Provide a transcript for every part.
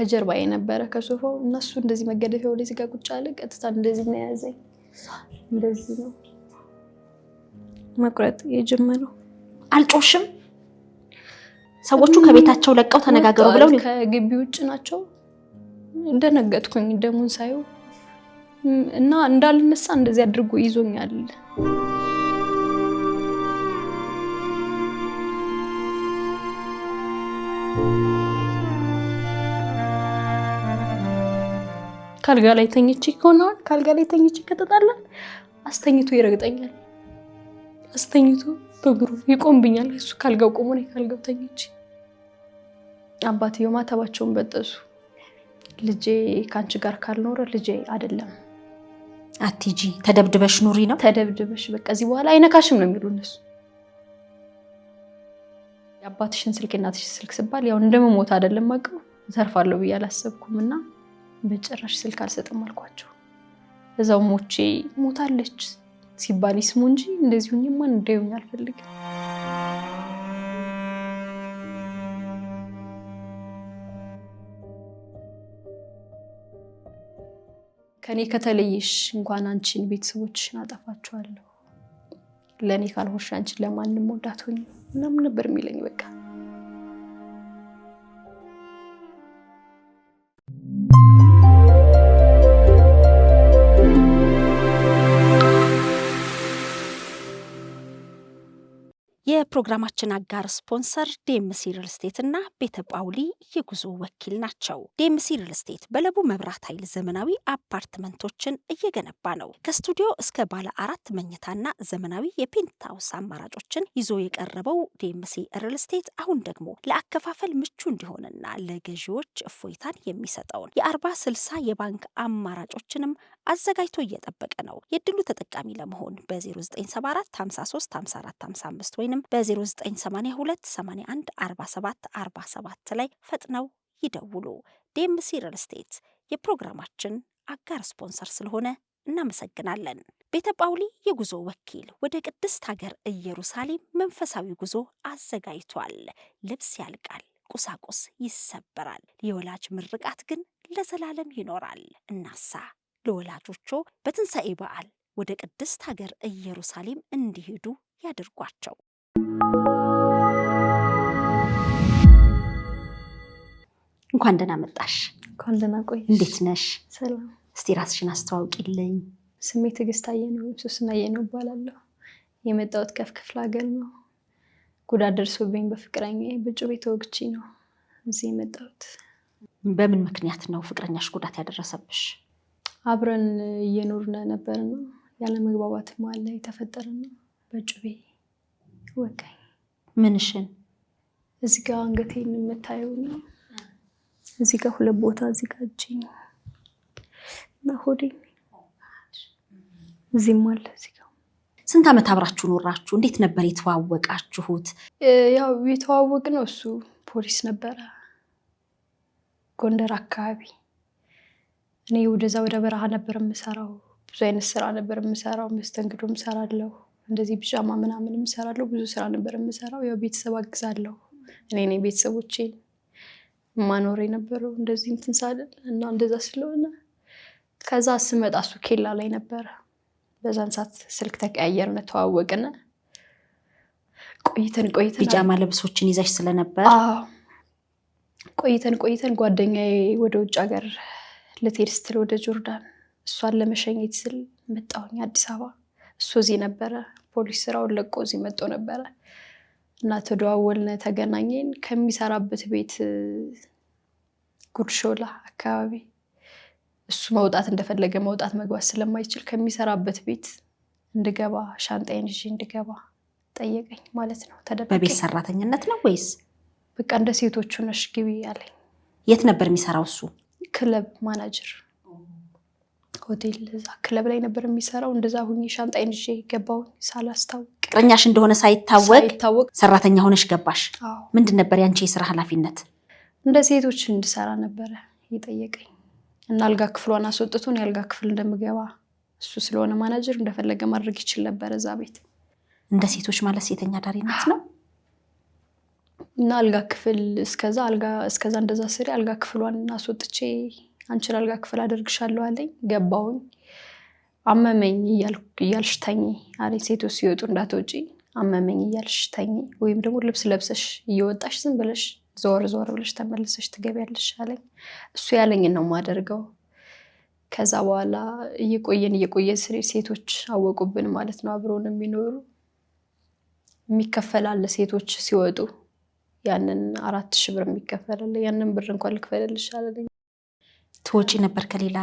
ከጀርባዬ ነበረ ከሶፋው እነሱ እንደዚህ መገደፊያው ላይ ሲጋ ቁጭ አለ ቀጥታ እንደዚህ ነው ያዘኝ እንደዚህ ነው መቁረጥ የጀመረው አልጮሽም ሰዎቹ ከቤታቸው ለቀው ተነጋገሩ ብለው ከግቢ ውጭ ናቸው እንደነገጥኩኝ ደሙን ሳይው እና እንዳልነሳ እንደዚህ አድርጎ ይዞኛል ካልጋ ላይ ተኝቼ ከሆነው ካልጋ ላይ ተኝቼ ከተጣላን አስተኝቶ ይረግጠኛል አስተኝቶ በእግሩ ይቆምብኛል እሱ ካልጋው ቆሞ ነው ካልጋው ተኝቼ አባትየው ማተባቸውን በጠሱ ልጄ ካንቺ ጋር ካልኖረ ልጄ አይደለም አትጂ ተደብድበሽ ኑሪ ነው ተደብድበሽ በቃ እዚህ በኋላ አይነካሽም ነው የሚሉት እነሱ የአባትሽን ስልክ እናትሽን ስልክ ሲባል ያው እንደመሞት አይደለም ማቀው ተርፋለሁ ብዬ አላሰብኩምና በጭራሽ ስልክ አልሰጥም አልኳቸው እዛው ሞቼ ሞታለች ሲባል ይስሙ እንጂ እንደዚህ ሁኝማ እንደውኝ አልፈልግም ከኔ ከተለየሽ እንኳን አንቺን ቤተሰቦችሽን አጠፋቸዋለሁ ለኔ ካልሆንሽ አንቺን ለማንም ወዳት ሆኝ ምንም ነበር የሚለኝ በቃ የፕሮግራማችን አጋር ስፖንሰር ዴምሲ ሪል ስቴት እና ቤተ ጳውሊ የጉዞ ወኪል ናቸው። ዴምሲ ሪል ስቴት በለቡ መብራት ኃይል ዘመናዊ አፓርትመንቶችን እየገነባ ነው። ከስቱዲዮ እስከ ባለ 4 መኝታና ዘመናዊ የፔንትሃውስ አማራጮችን ይዞ የቀረበው ዴምሲ ሪል ስቴት አሁን ደግሞ ለአከፋፈል ምቹ እንዲሆንና ለገዢዎች እፎይታን የሚሰጠውን የ40/60 የባንክ አማራጮችንም አዘጋጅቶ እየጠበቀ ነው። የድሉ ተጠቃሚ ለመሆን በ0974 53 54 55 ወይንም በ0982 81 47 47 ላይ ፈጥነው ይደውሉ። ዴምሲ ሪል ስቴት የፕሮግራማችን አጋር ስፖንሰር ስለሆነ እናመሰግናለን። ቤተ ጳውሊ የጉዞ ወኪል ወደ ቅድስት ሀገር ኢየሩሳሌም መንፈሳዊ ጉዞ አዘጋጅቷል። ልብስ ያልቃል፣ ቁሳቁስ ይሰበራል፣ የወላጅ ምርቃት ግን ለዘላለም ይኖራል። እናሳ ለወላጆቹ በትንሣኤ በዓል ወደ ቅድስት ሀገር ኢየሩሳሌም እንዲሄዱ ያድርጓቸው። እንኳን ደህና መጣሽ። እንኳን ደህና ቆይሽ። እንዴት ነሽ? ሰላም። እስቲ ራስሽን አስተዋውቂልኝ። ስሜ ትዕግስት አየነው ሶስና አየነው እባላለሁ። የመጣሁት ከክፍለ ሀገር ነው። ጉዳት ደርሶብኝ በፍቅረኛዬ በጩቤ ተወግቼ ነው እዚህ የመጣሁት። በምን ምክንያት ነው ፍቅረኛሽ ጉዳት ያደረሰብሽ? አብረን እየኖርን ነበር ነው ያለ መግባባት መሀል ላይ ተፈጠረ ነው በጩቤ ወጋኝ። ምንሽን? እዚህ ጋር አንገቴን የምታየው ነው። እዚህ ጋር 2 ቦታ እዚህ ጋር እጄን እና ሆዴን እዚህም አለ እዚህ ጋር። ስንት ዓመት አብራችሁ ኖራችሁ? እንዴት ነበር የተዋወቃችሁት? ያው የተዋወቅነው እሱ ፖሊስ ነበረ ጎንደር አካባቢ። እኔ ወደዛ ወደ በረሃ ነበር የምሰራው። ብዙ አይነት ስራ ነበር የምሰራው። መስተንግዶም ሰራለሁ፣ እንደዚህ ቢጃማ ምናምንም ሰራለሁ። ብዙ ስራ ነበር የምሰራው። ያው ቤተሰብ አግዛለሁ። እኔ ነኝ ቤተሰቦቼን ማኖር የነበረው እንደዚህ እንትን ሳልል እና እንደዛ ስለሆነ ከዛ ስመጣ እሱ ኬላ ላይ ነበር። በዛን ሰዓት ስልክ ተቀያየርን፣ ተዋወቅን። ቆይተን ቢጃማ ልብሶችን ይዘሽ ስለነበር ቆይተን ጓደኛዬ ወደ ውጭ ሀገር ልትሄድ ስትል ወደ ጆርዳን እሷን ለመሸኘት ስል መጣሁኝ አዲስ አበባ። እሱ እዚህ ነበረ፣ ፖሊስ ስራውን ለቆ እዚህ መጥቶ ነበረ እና ተደዋወልን፣ ተገናኘን። ከሚሰራበት ቤት ጉርሾላ አካባቢ እሱ መውጣት እንደፈለገ መውጣት መግባት ስለማይችል ከሚሰራበት ቤት እንድገባ ሻንጣዬን ይዤ እንድገባ ጠየቀኝ ማለት ነው። ተደበቀኝ። በቤት ሰራተኝነት ነው ወይስ? በቃ እንደ ሴቶቹ ነሽ ግቢ ያለኝ። የት ነበር የሚሰራው እሱ? ክለብ ማናጀር ሆቴል እዛ ክለብ ላይ ነበር የሚሰራው። እንደዛ ሁኚ ሻንጣዬን ይዤ ገባሁ ሳላስታውቅ። ፍቅረኛሽ እንደሆነ ሳይታወቅ ሰራተኛ ሆነሽ ገባሽ? ምንድን ነበር ያንቺ የስራ ኃላፊነት? እንደ ሴቶች እንድሰራ ነበረ የጠየቀኝ እና አልጋ ክፍሏን አስወጥቶን የአልጋ ክፍል እንደምገባ እሱ ስለሆነ ማናጀር እንደፈለገ ማድረግ ይችል ነበር እዛ ቤት። እንደ ሴቶች ማለት ሴተኛ ዳሪነት ነው? እና አልጋ ክፍል እስከዛ እንደዛ ስሪ አልጋ ክፍሏን አስወጥቼ አንቺን አልጋ ክፍል አደርግሻለሁ አለኝ። ገባሁኝ። አመመኝ እያልሽ ተኚ አለኝ። ሴቶች ሲወጡ እንዳትወጪ አመመኝ እያልሽ ተኚ፣ ወይም ደግሞ ልብስ ለብሰሽ እየወጣሽ ዝም ብለሽ ዞር ብለሽ ተመልሰሽ ትገቢያለሽ አለኝ። እሱ ያለኝን ነው የማደርገው። ከዛ በኋላ እየቆየ ሴቶች አወቁብን ማለት ነው። አብረውን የሚኖሩ የሚከፈላል ሴቶች ሲወጡ ያንን 4000 ብር የሚከፈላል። ያንን ብር እንኳን ልክፈልልሽ አለኝ። ትወጪ ነበር ከሌላ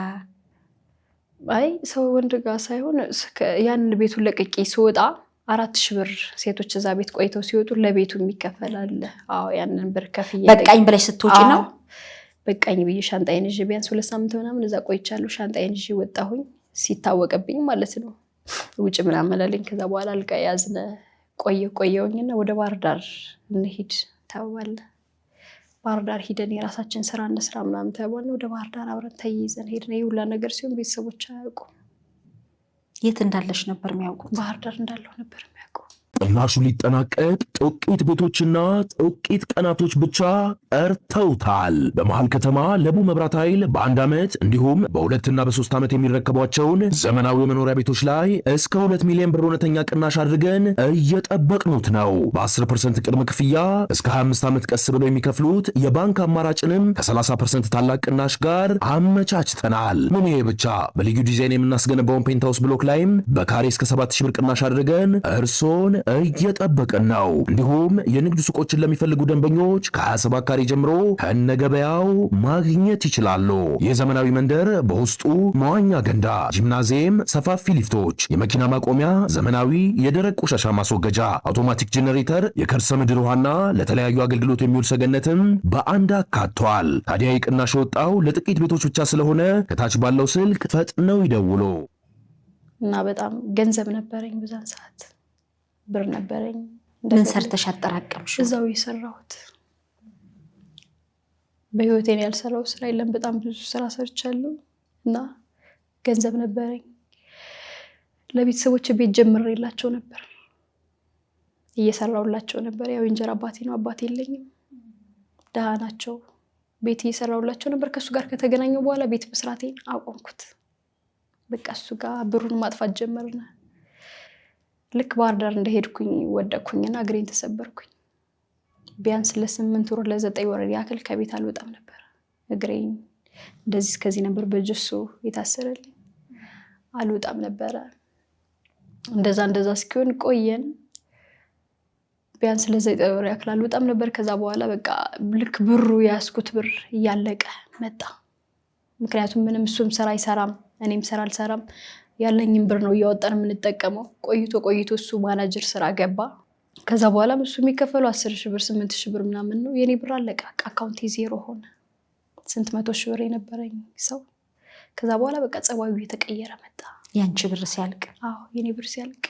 አይ ሰው ወንድ ጋር ሳይሆን ያንን ቤቱን ለቅቄ ስወጣ 4000 ብር ሴቶች እዛ ቤት ቆይተው ሲወጡ ለቤቱ የሚከፈላል። አዎ ያንን ብር ከፍዬ በቃኝ ብለሽ ስትወጪ ነው? በቃኝ ብዬ ሻንጣዬን ይዤ ቢያንስ 2 ሳምንት ምናምን እዛ ቆይቻለሁ። ሻንጣዬን ይዤ ወጣሁኝ ሲታወቅብኝ ማለት ነው። ውጭ ምናምን አላለኝ። ከዛ በኋላ አልጋ ያዝነ ቆየውኝና ወደ ባህር ዳር እንሂድ ተባለ። ባህር ዳር ሂደን የራሳችን ስራ እንስራ ምናምን ተባለ። ወደ ባህር ዳር አብረን ተይዘን ሄድን። ይሁላ ነገር ሲሆን ቤተሰቦች አያውቁም። የት እንዳለሽ ነበር የሚያውቁት? ባህር ዳር እንዳለሁ ነበር የሚያውቁ። ቅናሹ ሊጠናቀቅ ጥቂት ቤቶችና ጥቂት ቀናቶች ብቻ ቀርተውታል። በመሃል ከተማ ለቡ መብራት ኃይል በ1 ዓመት እንዲሁም በ2 እና በ3 ዓመት የሚረከቧቸውን ዘመናዊ መኖሪያ ቤቶች ላይ እስከ 2 ሚሊዮን ብር እውነተኛ ቅናሽ አድርገን እየጠበቅኑት ነው። በ10% ቅድመ ክፍያ እስከ 25 ዓመት ቀስ ብለው የሚከፍሉት የባንክ አማራጭንም ከ30% ታላቅ ቅናሽ ጋር አመቻችተናል። ምን ይሄ ብቻ! በልዩ ዲዛይን የምናስገነባውን ፔንታውስ ብሎክ ላይም በካሬ እስከ 7000 ብር ቅናሽ አድርገን እርሶን እየጠበቅን ነው። እንዲሁም የንግድ ሱቆችን ለሚፈልጉ ደንበኞች ከ27 ካሬ ጀምሮ ከነገበያው ማግኘት ይችላሉ። የዘመናዊ መንደር በውስጡ መዋኛ ገንዳ፣ ጂምናዚየም፣ ሰፋፊ ሊፍቶች፣ የመኪና ማቆሚያ፣ ዘመናዊ የደረቅ ቆሻሻ ማስወገጃ፣ አውቶማቲክ ጄኔሬተር፣ የከርሰ ምድር ውሃና ለተለያዩ አገልግሎት የሚውል ሰገነትም በአንድ አካቷል። ታዲያ የቅናሽ የወጣው ለጥቂት ቤቶች ብቻ ስለሆነ ከታች ባለው ስልክ ፈጥነው ይደውሉ። እና በጣም ገንዘብ ነበረኝ በዛን ሰዓት ብር ነበረኝ። ምን ሰርተሽ አጠራቀምሽ? እዛው የሰራሁት በህይወቴን ያልሰራው ስራ የለም። በጣም ብዙ ስራ ሰርቻለሁ እና ገንዘብ ነበረኝ። ለቤተሰቦች ቤት ጀምሬላቸው ነበር፣ እየሰራሁላቸው ነበር። ያው እንጀራ አባቴ ነው፣ አባቴ የለኝም፣ ደሃ ናቸው። ቤት እየሰራሁላቸው ነበር። ከሱ ጋር ከተገናኘው በኋላ ቤት መስራቴን አቆምኩት። በቃ እሱ ጋር ብሩን ማጥፋት ጀመርና ልክ ባህር ዳር እንደሄድኩኝ ወደቅኩኝና እግሬን ተሰበርኩኝ። ቢያንስ ለ8 ወር ለ9 ወር ያክል ከቤት አልወጣም ነበር። እግሬን እንደዚህ እስከዚህ ነበር በጀሶ የታሰረልኝ። አልወጣም ነበር። እንደዛ እስኪሆን ቆየን። ቢያንስ ለ9 ወር ያክል አልወጣም ነበር። ከዛ በኋላ በቃ ልክ ብሩ ያስኩት ብር እያለቀ መጣ። ምክንያቱም ምንም እሱም ስራ አይሰራም፣ እኔም ስራ አልሰራም። ያለኝን ብር ነው እያወጣን የምንጠቀመው። ቆይቶ እሱ ማናጀር ስራ ገባ። ከዛ በኋላ እሱ የሚከፈለው 10,000 ብር 8,000 ብር ምናምን ነው። የኔ ብር አለቀ። አካውንቴ ዜሮ ሆነ። ስንት 100,000 ብር የነበረኝ ሰው ከዛ በኋላ በቃ ጸባዩ እየተቀየረ መጣ። ያንቺ ብር ሲያልቅ? አዎ የኔ ብር ሲያልቅ።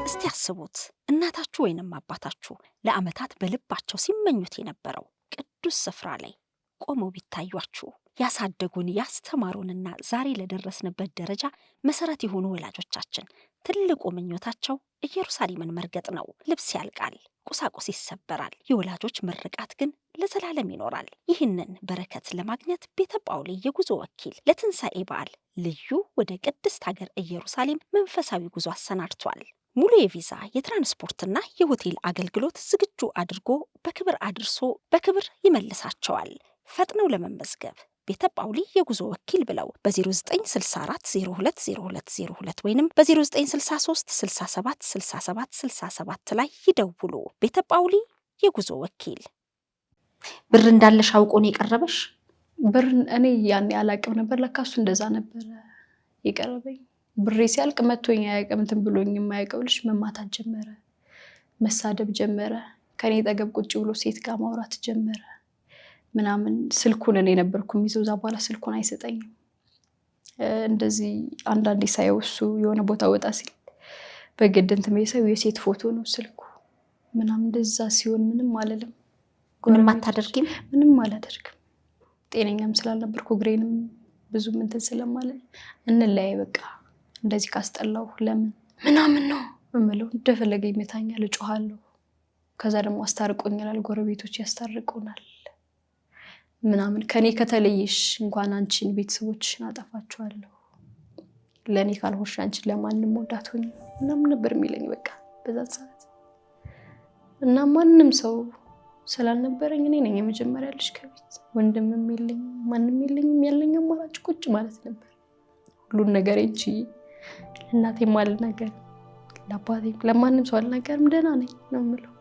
እስቲ አስቡት፣ እናታችሁ ወይንም አባታችሁ ለዓመታት በልባቸው ሲመኙት የነበረው ቅዱስ ስፍራ ላይ ቆመው ቢታዩአችሁ፣ ያሳደጉን ያስተማሩንና ዛሬ ለደረስንበት ደረጃ መሰረት የሆኑ ወላጆቻችን ትልቁ ምኞታቸው ኢየሩሳሌምን መርገጥ ነው። ልብስ ያልቃል፣ ቁሳቁስ ይሰበራል፣ የወላጆች ምርቃት ግን ለዘላለም ይኖራል። ይህንን በረከት ለማግኘት ቤተ ጳውሊ የጉዞ ወኪል ለትንሣኤ በዓል ልዩ ወደ ቅድስት ሀገር ኢየሩሳሌም መንፈሳዊ ጉዞ አሰናድቷል። ሙሉ የቪዛ የትራንስፖርትና የሆቴል አገልግሎት ዝግጁ አድርጎ በክብር አድርሶ በክብር ይመልሳቸዋል። ፈጥነው ለመመዝገብ ቤተ ጳውሊ የጉዞ ወኪል ብለው በ0964 020202 ወይንም በ0963 67 67 67 ላይ ይደውሉ። ቤተ ጳውሊ የጉዞ ወኪል። ብር እንዳለሽ አውቆ ነው የቀረበሽ? ብር እኔ ያኔ አላቅም ነበር። ለካ እሱ እንደዛ ነበር የቀረበኝ። ብሬ ሲያልቅ መቶኝ አያውቅም። እንትን ብሎኝ የማያውቀው ልጅ መማታት ጀመረ፣ መሳደብ ጀመረ። ከኔ ጠገብ ቁጭ ብሎ ሴት ጋር ማውራት ጀመረ ምናምን። ስልኩን እኔ ነበርኩ የሚይዘው። እዛ በኋላ ስልኩን አይሰጠኝም። እንደዚህ አንዳንዴ ሳየው እሱ የሆነ ቦታ ወጣ ሲል በግድ እንትን ሳየው የሴት ፎቶ ነው ስልኩ ምናምን። እንደዛ ሲሆን ምንም አልልም። ምንም አታደርጊም? ምንም አላደርግም። ጤነኛም ስላልነበርኩ እግሬንም ብዙም እንትን ስለማለት እንለያይ በቃ እንደዚህ ካስጠላው ለምን ምናምን ነው እምለው እንደፈለገ ይመታኛል እጮሃለሁ ከዛ ደግሞ አስታርቆኛል ጎረቤቶች ያስታርቁናል ምናምን ከኔ ከተለየሽ እንኳን አንቺን ቤተሰቦችሽን አጠፋቸዋለሁ ለኔ ካልሆንሽ አንቺን ለማንንም ወዳቶኝ ምናምን ነበር የሚለኝ በቃ በዛ ሰዓት እና ማንንም ሰው ስላልነበረኝ እኔ ነኝ የመጀመሪያ ልጅ ከቤት ወንድምም የለኝ ማንንም የለኝም ያለኝ አማራጭ ቁጭ ማለት ነበር ሁሉን ነገር እንጂ እናቴ ማለት ነገር ለአባቴ ለማንም ሰው አልነገርም ደህና ነኝ ነው የምለው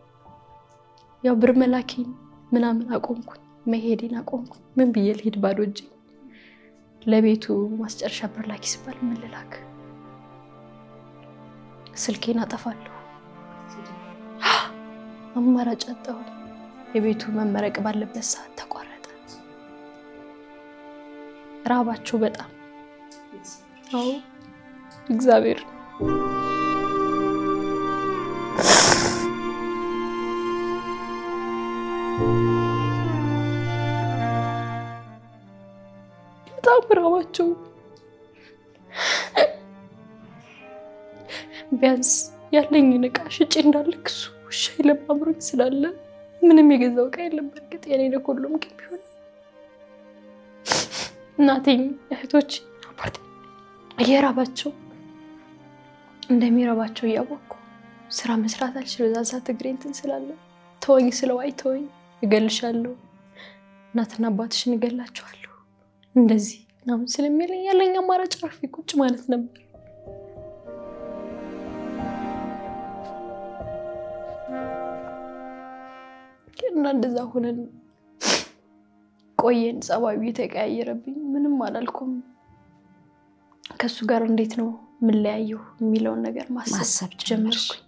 ያው ብር መላኪ ምናምን አቆምኩኝ መሄዴን አቆምኩኝ ምን ብዬ ልሄድ ባዶ እጄ ለቤቱ ማስጨረሻ ብር ላኪ ሲባል ምን ልላክ ስልኬን አጠፋለሁ አማራጭ አጣሁ የቤቱ መመረቅ ባለበት ሰዓት ተቋረጠ ራባቸው በጣም አዎ እግዚአብሔር በጣም ራባቸው ቢያንስ ያለኝን ዕቃ ሽጬ እንዳልክሱ ሻይ ለማብሮኝ ስላለ ምንም የገዛው ዕቃ የለም በርግጥ የኔ ለሁሉም ግን ቢሆን እናቴ እህቶች አባቴ እየራባቸው እንደሚራባቸው እያወቁ ስራ መስራት አልችልም በዛ ሰዓት እግሬን እንትን ስላለ ተወኝ ስለው አይተወኝ እገልሻለሁ እናትና አባትሽን እገላቸዋለሁ እንደዚህ ነው ስለሚለኝ ያለኝ አማራጭ አርፌ ቁጭ ማለት ነበር እና እንደዛ ሆነን ቆየን ጸባዩ የተቀያየረብኝ ምንም አላልኩም ከሱ ጋር እንዴት ነው ምን ለያየው የሚለው ነገር ማሰብ ጀመርኩኝ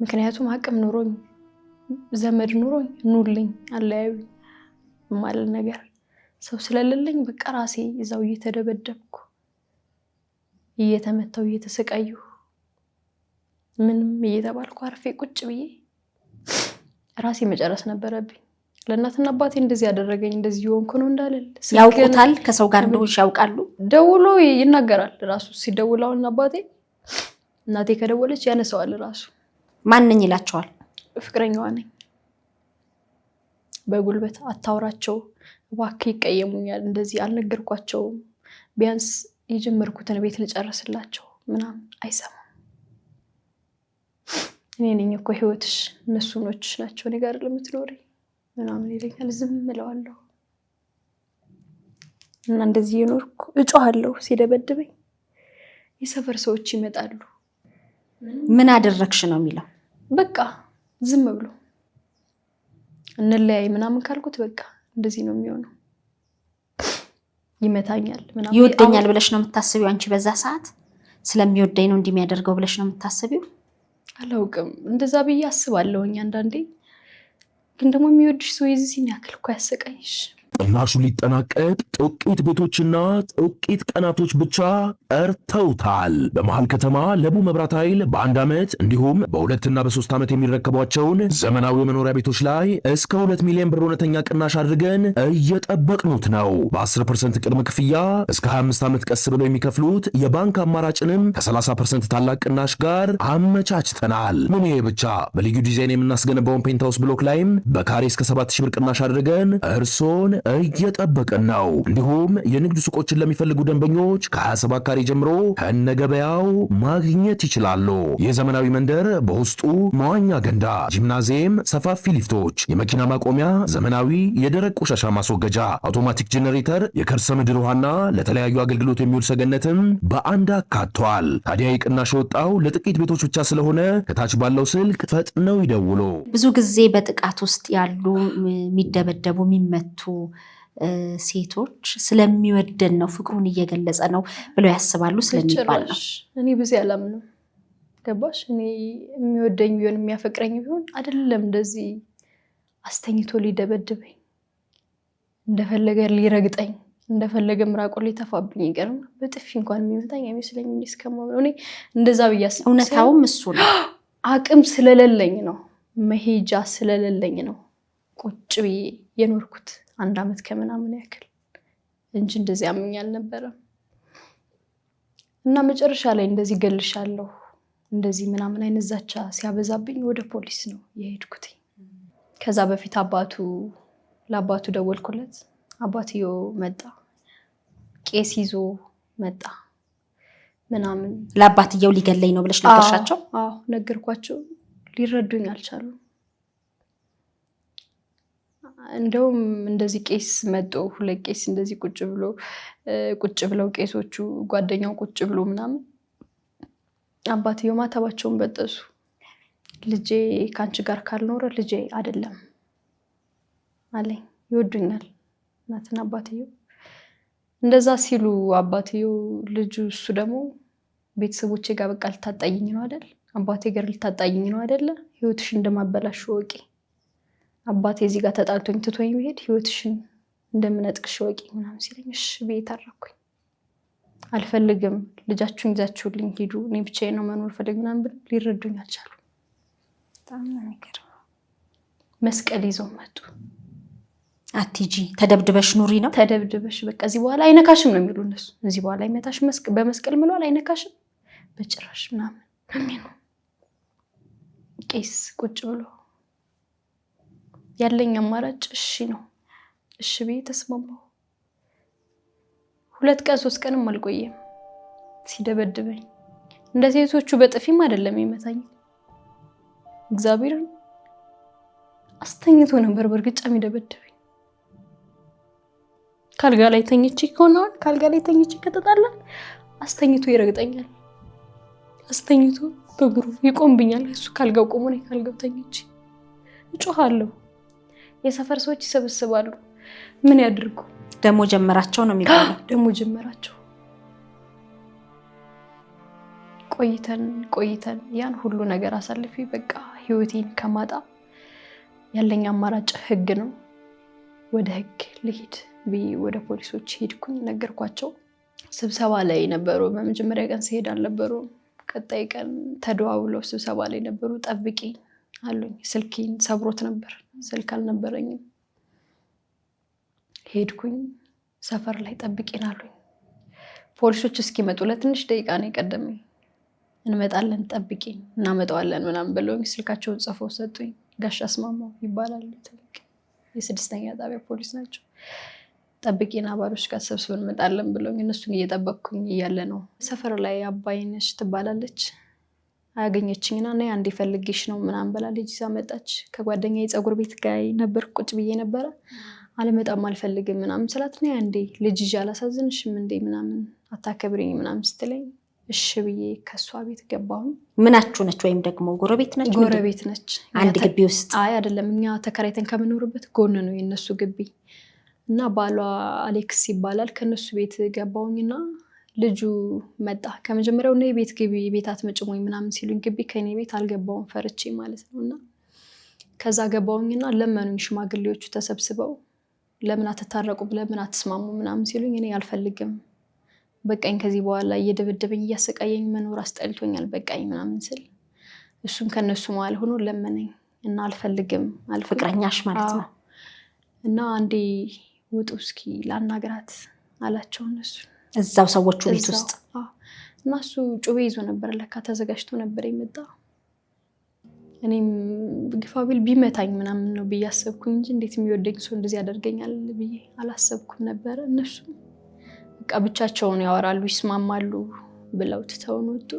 ምክንያቱም አቅም ኑሮኝ ዘመድ ኑሮኝ ኑልኝ አለያዩ ማለት ነገር ሰው ስለሌለኝ በቃ ራሴ እዛው እየተደበደብኩ እየተመታው እየተሰቃዩ ምንም እየተባልኩ አርፌ ቁጭ ብዬ ራሴ መጨረስ ነበረብኝ ለእናትና አባቴ እንደዚህ ያደረገኝ እንደዚህ ሆንኩ ነው እንዳልል ያውቁታል ከሰው ጋር እንደሆንሽ ያውቃሉ ደውሎ ይናገራል ራሱ ሲደውላውና አባቴ እናቴ ከደወለች ያነሳዋል ራሱ ማንኝ ይላቸዋል ፍቅረኛዋ ነኝ በጉልበት አታውራቸው እባክህ ይቀየሙኛል እንደዚህ አልነገርኳቸው ቢያንስ የጀመርኩትን ቤት ልጨርስላቸው ምናምን አይሰማም እኔ ነኝ እኮ ህይወትሽ እነሱ ነች ናቸው እኔ ጋር ለምትኖሪ ምናምን ይለኛል ዝም እለዋለሁ እና እንደዚህ የኖርኩ እጮሃለሁ ሲደበድበኝ የሰፈር ሰዎች ይመጣሉ ምን አደረክሽ ነው የሚለው በቃ ዝም ብሎ እንለያይ ምናምን ካልኩት በቃ እንደዚህ ነው የሚሆነው ይመታኛል ምናምን ይወደኛል ብለሽ ነው የምታስቢው አንቺ በዛ ሰዓት ስለሚወደኝ ነው እንደሚያደርገው ብለሽ ነው የምታስቢው አላውቅም እንደዛ ብዬ አስባለሁኝ አንዳንዴ ግን ደግሞ የሚወድሽ ሰው የዚህን ያክል እኮ ያሰቃይሽ ቅናሹ ሊጠናቀቅ ጥቂት ቤቶችና ጥቂት ቀናቶች ብቻ ቀርተውታል። በመሃል ከተማ ለቡ መብራት ኃይል በ1 ዓመት እንዲሁም በ2 እና በ3 ዓመት የሚረከቧቸውን ዘመናዊ መኖሪያ ቤቶች ላይ እስከ 2 ሚሊዮን ብር እውነተኛ ቅናሽ አድርገን እየጠበቅኑት ነው። በ10% ቅድመ ክፍያ እስከ 25 ዓመት ቀስ ብለው የሚከፍሉት የባንክ አማራጭንም ከ30% ታላቅ ቅናሽ ጋር አመቻችተናል። ምን ይሄ ብቻ በልዩ ዲዛይን የምናስገነባውን ፔንታውስ ብሎክ ላይም በካሬ እስከ 7000 ብር ቅናሽ አድርገን እርሶን እየጠበቅን ነው። እንዲሁም የንግድ ሱቆችን ለሚፈልጉ ደንበኞች ከ27 ካሬ ጀምሮ ከነገበያው ማግኘት ይችላሉ። የዘመናዊ መንደር በውስጡ መዋኛ ገንዳ፣ ጂምናዚየም፣ ሰፋፊ ሊፍቶች፣ የመኪና ማቆሚያ፣ ዘመናዊ የደረቅ ቆሻሻ ማስወገጃ፣ አውቶማቲክ ጄኔሬተር፣ የከርሰ ምድር ውሃና ለተለያዩ አገልግሎት የሚውል ሰገነትም በአንድ አካቷል። ታዲያ የቅናሽ ወጣው ለጥቂት ቤቶች ብቻ ስለሆነ ከታች ባለው ስልክ ፈጥነው ይደውሉ። ብዙ ጊዜ በጥቃት ውስጥ ያሉ የሚደበደቡ የሚመቱ ሴቶች ስለሚወደን ነው ፍቅሩን እየገለጸ ነው ብለው ያስባሉ ስለሚባል ነው። እኔ በዚህ አላምንም። ገባሽ? እኔ የሚወደኝ ቢሆን የሚያፈቅረኝ ቢሆን አይደለም እንደዚህ አስተኝቶ ሊደበድበኝ እንደፈለገ ሊረግጠኝ እንደፈለገ ምራቆ ሊተፋብኝ ይገርም በጥፊ እንኳን የሚመታኝ አይመስለኝም። እስከማምነው እኔ እንደዛ ብያስ እውነታውም እሱ ነው። አቅም ስለሌለኝ ነው መሄጃ ስለሌለኝ ነው ቁጭ ብዬ የኖርኩት 1 ዓመት ከምናምን ያክል እንጂ እንደዚህ አምኛል ነበር። እና መጨረሻ ላይ እንደዚህ ገልሻለሁ እንደዚህ ምናምን አይነት ዛቻ ሲያበዛብኝ ወደ ፖሊስ ነው የሄድኩት። ከዛ በፊት ለአባቱ ደወልኩለት። አባትዮ መጣ፣ ቄስ ይዞ መጣ ምናምን። ለአባትየው ሊገለኝ ነው ብለሽ ነገርሻቸው? አዎ ነገርኳቸው። ሊረዱኝ አልቻሉም። እንደውም እንደዚህ ቄስ መጦ 2 ቄስ እንደዚህ ቁጭ ብለው ቄሶቹ ጓደኛው ቁጭ ብሎ ምናምን አባትዮ ማተባቸውን በጠሱ። ልጄ ካንቺ ጋር ካልኖረ ልጄ አይደለም አለኝ። ይወዱኛል እናትና አባትዮ። እንደዛ ሲሉ አባትዮ ልጁ እሱ ደግሞ ቤተሰቦቼ ጋር በቃ ልታጣይኝ ነው አይደል? አባቴ ጋር ልታጣይኝ ነው አይደል? ህይወትሽን እንደማበላሽ ወቂ። አባቴ እዚህ ጋር ተጣልቶኝ ትቶኝ ቢሄድ ህይወትሽን እንደምነጥቅሽ ወቂ ምናምን ሲለኝ እሺ ብዬ ታረኩኝ። አልፈልግም፣ ልጃችሁን ይዛችሁልኝ ሂዱ፣ እኔ ብቻዬን ነው መኖር ፈልግ ምናምን ብለው ሊረዱኝ አልቻሉም። በጣም ነገር መስቀል ይዘው መጡ። አትጂ ተደብድበሽ ኑሪ ነው? ተደብድበሽ በቃ እዚህ በኋላ አይነካሽም ነው የሚሉ እነሱ። እዚህ በኋላ አይመታሽ በመስቀል ምሏል፣ አይነካሽም በጭራሽ ምናምን የሚሉ ቄስ ቁጭ ብሎ ያለኝ አማራጭ እሺ ነው። እሺ ብዬ ተስማማሁ። 2 ቀን 3 ቀንም አልቆየም ሲደበድበኝ። እንደ ሴቶቹ በጥፊም አይደለም ይመታኝ፣ እግዚአብሔርን አስተኝቶ ነበር በርግጫ የሚደበድበኝ። ካልጋ ላይ ተኝቼ ከተጣላን አስተኝቶ ይረግጠኛል። አስተኝቶ በእግሩ ይቆምብኛል። እሱ ካልጋው ቆሞ ነው ካልጋው ተኝቼ እጮሃለሁ። የሰፈር ሰዎች ይሰበስባሉ። ምን ያድርጉ? ደሞ ጀመራቸው ነው የሚባለው። ደሞ ጀመራቸው። ቆይተን ያን ሁሉ ነገር አሳልፌ በቃ ህይወቴን ከማጣ ያለኝ አማራጭ ህግ ነው። ወደ ህግ ልሂድ ብዬ ወደ ፖሊሶች ሄድኩኝ። ነገርኳቸው። ስብሰባ ላይ ነበሩ። በመጀመሪያ ቀን ሲሄድ አልነበሩ። ቀጣይ ቀን ተደዋውለው ስብሰባ ላይ ነበሩ። ጠብቂ አሉኝ። ስልኬን ሰብሮት ነበር፣ ስልክ አልነበረኝም። ሄድኩኝ። ሰፈር ላይ ጠብቂን አሉኝ። ፖሊሶች እስኪመጡ ለትንሽ ደቂቃ ነው የቀደመኝ። እንመጣለን ጠብቂን እናመጣዋለን ምናምን ብለውኝ ስልካቸውን ጽፈው ሰጡኝ። ጋሽ አስማማው ይባላሉ። የ6ኛ ጣቢያ ፖሊስ ናቸው። ጠብቂን አባሎች ጋር ሰብስበን እንመጣለን ብለውኝ እነሱን እየጠበቅኩኝ እያለ ነው ሰፈር ላይ አባይነሽ ትባላለች አያገኘችኝና ነይ አንዴ ፈልግሽ ነው ምናምን ብላ ልጅ ይዛ መጣች። ከጓደኛዬ የፀጉር ቤት ጋር ነበር ቁጭ ብዬ ነበረ። አልመጣም አልፈልግም ምናምን ስላት ነይ አንዴ ልጅ ይዤ አላሳዝንሽም እንዴ ምናምን አታከብሪኝ ምናምን ስትለኝ እሺ ብዬ ከሷ ቤት ገባሁኝ። ምናችሁ ነች? ወይም ደግሞ ጎረቤት ነች? ጎረቤት ነች። አንድ ግቢ ውስጥ? አይ አይደለም፣ እኛ ተከራይተን ከምንኖርበት ጎን ነው የነሱ ግቢ እና ባሏ አሌክስ ይባላል። ከነሱ ቤት ገባሁኝና ልጁ መጣ። ከመጀመሪያው ነው ቤት ግቢ ቤት አትመጭም ወይ ምናምን ሲሉኝ ግቢ ከኔ ቤት አልገባውም ፈርቼ ማለት ነውና ከዛ ገባሁኝና ለመኑኝ ሽማግሌዎቹ ተሰብስበው ለምን አትታረቁም ለምን አትስማሙ ምናምን ሲሉኝ እኔ አልፈልግም በቃኝ ከዚህ በኋላ እየደበደበኝ እያሰቃየኝ መኖር አስጠልቶኛል በቃኝ ምናምን ስል እሱም ከነሱ መሃል ሆኖ ለመነኝ እና አልፈልግም ፍቅረኛሽ ማለት ነው እና አንዴ ውጡ እስኪ ላናግራት አላቸው እነሱ እዛው ሰዎቹ ቤት ውስጥ እና እሱ ጩቤ ይዞ ነበር ለካ ተዘጋጅቶ ነበር የመጣ እኔም ግፋቢል ቢመታኝ ምናምን ነው ብያሰብኩኝ እንጂ እንዴት የሚወደኝ ሰው እንደዚህ ያደርገኛል ብዬ አላሰብኩም ነበር። እነሱ በቃ ብቻቸውን ያወራሉ ይስማማሉ ብለው ትተውን ወጡ።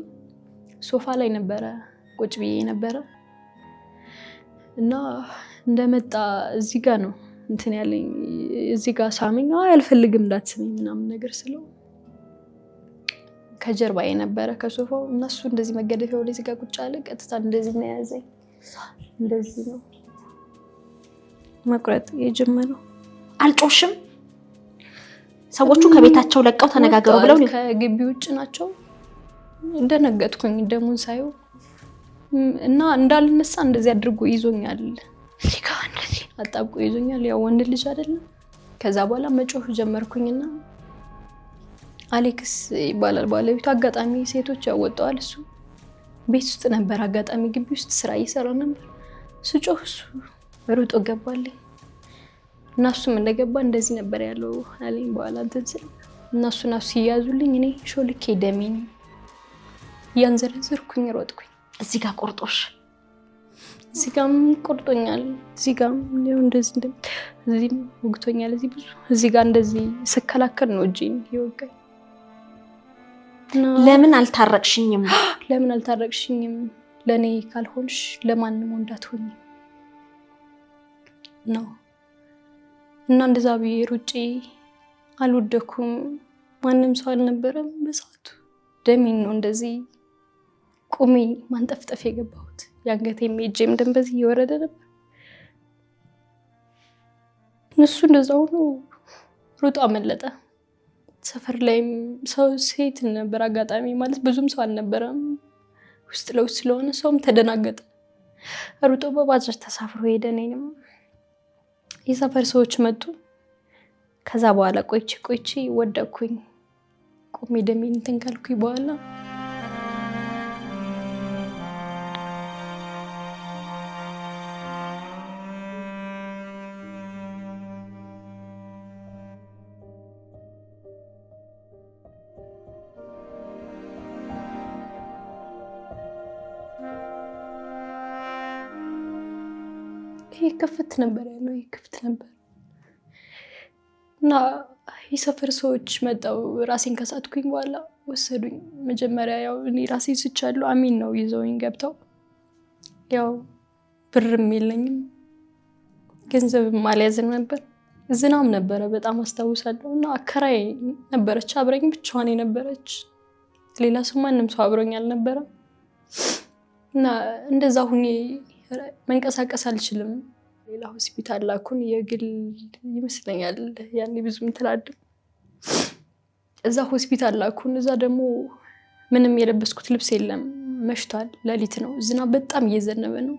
ሶፋ ላይ ነበረ ቁጭ ብዬ ነበረ እና እንደመጣ እዚህ ጋር ነው እንትን ያለኝ እዚህ ጋር ሳመኝ አልፈልግም እንዳትስመኝ ምናምን ነገር ስለው ከጀርባዬ ነበረ ከሶፋው እና እሱ እንደዚህ መገደፊያው ላይ እዚህ ጋር ቁጭ አለ። ቀጥታ እንደዚህ ነው ያዘኝ። እንደዚህ ነው መቁረጥ የጀመረው። አልጮሽም? ሰዎቹ ከቤታቸው ለቀው ተነጋገሩ ብለው ከግቢ ውጭ ናቸው። እንደነገጥኩኝ ደሙን ሳየው እና እንዳልነሳ እንደዚህ አድርጎ ይዞኛል። እንደዚህ አጣብቆ ይዞኛል። ያው ወንድ ልጅ አይደለም። ከዛ በኋላ መጮህ ጀመርኩኝና አሌክስ ይባላል ባለቤቱ። አጋጣሚ ሴቶች ያወጣዋል። እሱ ቤት ውስጥ ነበር። አጋጣሚ ግቢ ውስጥ ስራ እየሰራ ነበር። ስጮህ እሱ ሩጦ ገባልኝ እና እሱም እንደገባ እንደዚህ ነበር ያለው አለኝ። በኋላ እንትን ስል እና እሱን ሲያዙልኝ እኔ ሾልኬ ደሜን ያንዘረዝርኩኝ ሮጥኩኝ። እዚህ ጋር ቆርጦሽ እዚህ ጋርም ቆርጦኛል። እዚህ ጋርም እንደዚህ እዚህም ወግቶኛል። እዚህ ብዙ እዚህ ጋር እንደዚህ ስከላከል ነው እጄን ይወጋኝ። ለምን አልታረቅሽኝም? ለምን አልታረቅሽኝም? ለኔ ካልሆንሽ ለማንም እንዳትሆኝ ነው። እና እንደዛ ብዬ ሩጬ አልወደኩም። ማንም ሰው አልነበረም በሰዓቱ። ደሜን ነው እንደዚህ ቁሜ ማንጠፍጠፍ የገባሁት። ያንገቴም እጄም ደም በዚህ እየወረደ ነበር። እሱ እንደዛው ነው ሩጦ አመለጠ። ሰፈር ላይም ሰው ሴት ነበር አጋጣሚ ማለት ብዙም ሰው አልነበረም። ውስጥ ለውስጥ ስለሆነ ሰውም ተደናገጠ። ሩጦ በባጃጅ ተሳፍሮ ሄደ። እኔንም የሰፈር ሰዎች መጡ። ከዛ በኋላ ቆይቼ ወደኩኝ። ቆሜ ደሜን እንትን ካልኩኝ በኋላ ይሄ ክፍት ነበር ያለው። ይሄ ክፍት ነበር እና የሰፈር ሰዎች መጣው። ራሴን ከሳትኩኝ በኋላ ወሰዱኝ። መጀመሪያ ያው እኔ ራሴን ስቻለሁ። አሚን ነው ይዘውኝ ገብተው። ያው ብርም የለኝም ገንዘብም አልያዝም ነበር። ዝናብ ነበረ በጣም አስታውሳለሁ። እና አከራይ ነበረች አብረኝ፣ ብቻዋን የነበረች ሌላ ሰው ማንም ሰው አብሮኝ አልነበረም። እና እንደዛ ሁኜ መንቀሳቀስ አልችልም። ሌላ ሆስፒታል ላኩን። የግል ይመስለኛል ያኔ ብዙም ትላልቅ እዛ ሆስፒታል ላኩን። እዛ ደግሞ ምንም የለበስኩት ልብስ የለም። መሽቷል፣ ሌሊት ነው። ዝናብ በጣም እየዘነበ ነው።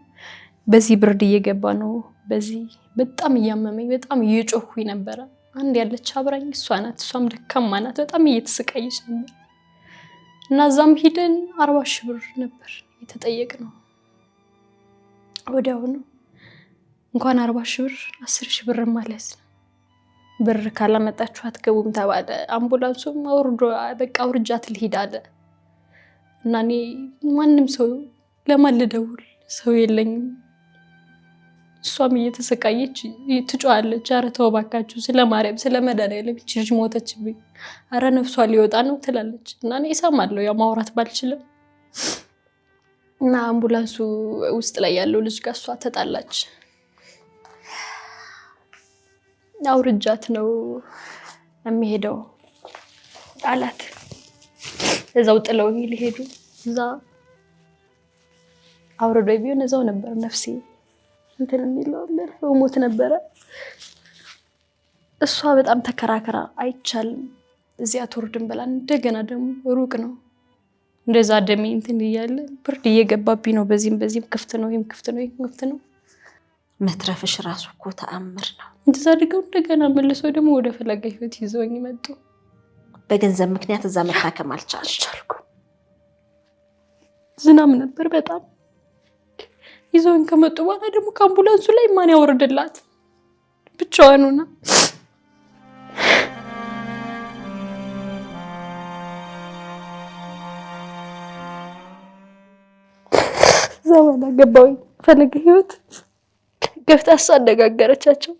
በዚህ ብርድ እየገባ ነው። በዚህ በጣም እያመመኝ በጣም እየጮህኩኝ ነበረ። አንድ ያለች አብራኝ እሷ ናት። እሷም ደካማ ናት። በጣም እየተሰቃየች ነበር። እና እዛም ሄደን 40 ሺህ ብር ነበር የተጠየቅነው። ወዲያውኑ እንኳን 40 ሺህ ብር 10 ሺህ ብር ማለት ነው። ብር ካላመጣችሁ አትገቡም ተባለ። አምቡላንሱም አውርዶ በቃ አውርጃት ልሂድ አለ። እና እኔ ማንም ሰው ለማን ልደውል? ሰው የለኝም። እሷም እየተሰቃየች ትጮሃለች። ኧረ ተው እባካችሁ ስለ ማርያም ስለ መድኃኒዓለም ይህች ልጅ ሞተችብኝ፣ ኧረ ነፍሷ ሊወጣ ነው ትላለች። እና እኔ እሰማለሁ ያው ማውራት ባልችልም። እና አምቡላንሱ ውስጥ ላይ ያለው ልጅ ጋር እሷ ተጣላች። አውርጃት ነው የሚሄደው አላት። እዛው ጥለውኝ ሊሄዱ እዛ አውርዶ ቢሆን እዛው ነበር ነፍሴ እንትን የሚለው ሞት ነበረ። እሷ በጣም ተከራከራ አይቻልም እዚያ አትወርድም ብላ እንደገና ደግሞ ሩቅ ነው እንደዛ ደሜ እንትን እያለ ብርድ እየገባብኝ ነው። በዚህም ክፍት ነው፣ ይሄም ክፍት ነው፣ ይሄም ክፍት ነው። መትረፍሽ ራሱ እኮ ተአምር ነው። እንደዛ አድርገው እንደገና መልሰው ደግሞ ወደ ፈለገ ህይወት ይዘውኝ መጡ። በገንዘብ ምክንያት እዛ መታከም አልቻልኩም። ዝናብ ነበር በጣም። ይዘውኝ ከመጡ በኋላ ደግሞ ከአምቡላንሱ ላይ ማን ያወርድላት? ብቻዋን ሆና ዘመና ገባሁኝ ፈለገ ህይወት። ገብታ አነጋገረቻቸው።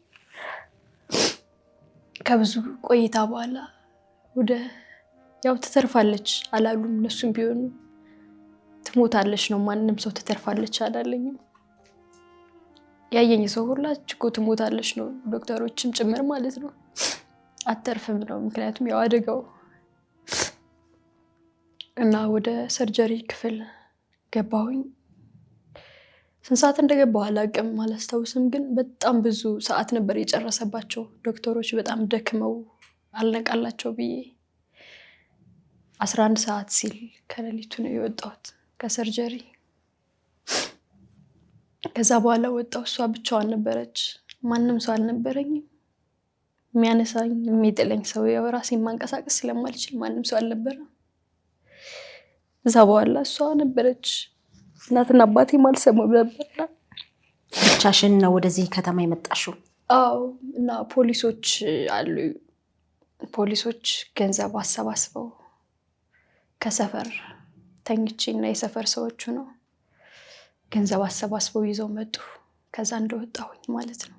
ከብዙ ቆይታ በኋላ ወደ ያው ትተርፋለች አላሉም። እነሱም ቢሆኑ ትሞታለች ነው፣ ማንንም ሰው ትተርፋለች አላለኝም። ያየኝ ሰው ሁላ እኮ ትሞታለች ነው፣ ዶክተሮችም ጭምር ማለት ነው። አተርፍም ነው፣ ምክንያቱም ያው አደጋው። እና ወደ ሰርጀሪ ክፍል ገባሁኝ። ስንት ሰዓት እንደገባሁ አላውቅም፣ አላስታውስም። ግን በጣም ብዙ ሰዓት ነበር የጨረሰባቸው ዶክተሮች። በጣም ደክመው አልነቃላቸው ብዬ 11 ሰዓት ሲል ከሌሊቱ ነው የወጣሁት ከሰርጀሪ። ከዛ በኋላ ወጣሁ። እሷ ብቻዋን ነበረች፣ ማንም ሰው አልነበረኝም። የሚያነሳኝ የሚጥለኝ ሰው፣ ያው ራሴን ማንቀሳቀስ ስለማልችል ማንም ሰው አልነበረም። እዛ በኋላ እሷ ነበረች። እናትና አባቴ አልሰሙም ነበር። ብቻሽን ነው ወደዚህ ከተማ የመጣሽው? አዎ። እና ፖሊሶች አሉ። ፖሊሶች ገንዘብ አሰባስበው ከሰፈር ተኝቼና የሰፈር ሰዎቹ ነው ገንዘብ አሰባስበው ይዘው መጡ። ከዛ እንደወጣሁኝ ማለት ነው።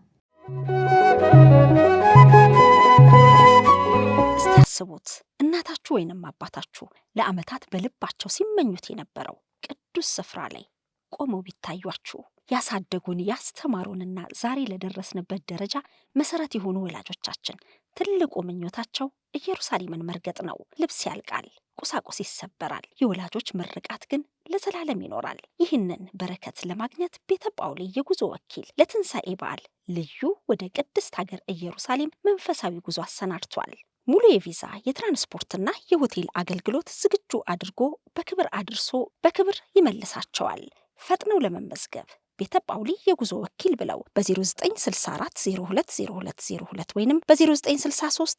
እስቲ አስቡት እናታችሁ ወይንም አባታችሁ ለዓመታት በልባቸው ሲመኙት የነበረው ቅዱስ ስፍራ ላይ ቆመው ቢታዩአችሁ። ያሳደጉን ያስተማሩንና ዛሬ ለደረስንበት ደረጃ መሰረት የሆኑ ወላጆቻችን ትልቁ ምኞታቸው ኢየሩሳሌምን መርገጥ ነው። ልብስ ያልቃል፣ ቁሳቁስ ይሰበራል፣ የወላጆች ምርቃት ግን ለዘላለም ይኖራል። ይህንን በረከት ለማግኘት ቤተ ጳውሊ የጉዞ ወኪል ለትንሣኤ በዓል ልዩ ወደ ቅድስት ሀገር ኢየሩሳሌም መንፈሳዊ ጉዞ አሰናድቷል። ሙሉ የቪዛ የትራንስፖርትና የሆቴል አገልግሎት ዝግጁ አድርጎ በክብር አድርሶ በክብር ይመልሳቸዋል። ፈጥነው ለመመዝገብ ቤተ ጳውሊ የጉዞ ወኪል ብለው በ0964 020202 ወይንም በ0963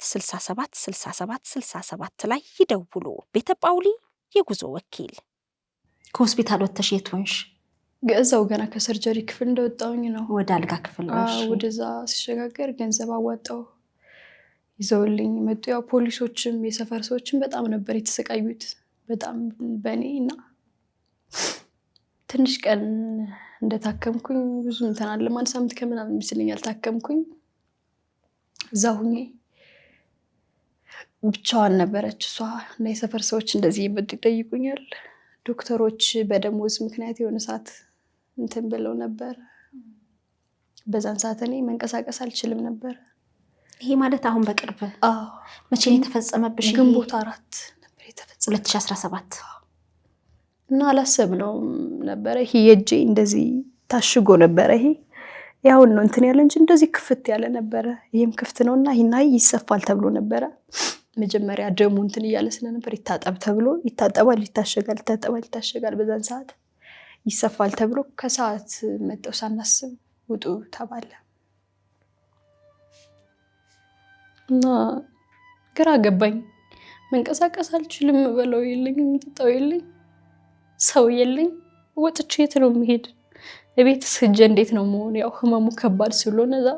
67 67 67 ላይ ይደውሉ። ቤተ ጳውሊ የጉዞ ወኪል። ከሆስፒታል ወጥተሽ የት ሆንሽ? እዛው ገና ከሰርጀሪ ክፍል እንደወጣሁኝ ነው ወደ አልጋ ክፍል ነው። ወደዛ ሲሸጋገር ገንዘብ አዋጣው ይዘውልኝ መጡ። ያው ፖሊሶችም የሰፈር ሰዎችም በጣም ነበር የተሰቃዩት በጣም በእኔ እና ትንሽ ቀን እንደታከምኩኝ ብዙ እንትን አለ ማለት ሳምንት ከምናምን ይመስለኛል ታከምኩኝ። እዛ ሁኜ ብቻዋን ነበረች እሷ እና የሰፈር ሰዎች እንደዚህ ይመጡ ይጠይቁኛል። ዶክተሮች በደሞዝ ምክንያት የሆነ ሰዓት እንትን ብለው ነበር። በዛን ሰዓት እኔ መንቀሳቀስ አልችልም ነበር። ይሄ ማለት አሁን በቅርብ መቼ ነው የተፈጸመብሽ? ግንቦት 4 ነበር የተፈጸመ 2017 እና አላሰብነውም ነበረ። ይሄ የእጄ እንደዚህ ታሽጎ ነበረ። ይሄ ያው ነው እንትን ያለ እንጂ እንደዚህ ክፍት ያለ ነበረ። ይሄም ክፍት ነውና ይሄና ይሰፋል ተብሎ ነበረ። መጀመሪያ ደሙ እንትን እያለ ስለነበር ይታጠብ ተብሎ ይታጠባል፣ ይታሸጋል፣ ይታጠባል፣ ይታሸጋል። በዛን ሰዓት ይሰፋል ተብሎ ከሰዓት መጣው ሳናስብ ውጡ ተባለ እና ግራ ገባኝ። መንቀሳቀስ አልችልም፣ በለው የለኝ፣ ምጥጣው የለኝ፣ ሰው የለኝ። ወጥቼ የት ነው የምሄድ? ቤት ስጀ እንዴት ነው መሆን? ያው ህመሙ ከባድ ስለሆነ እዛ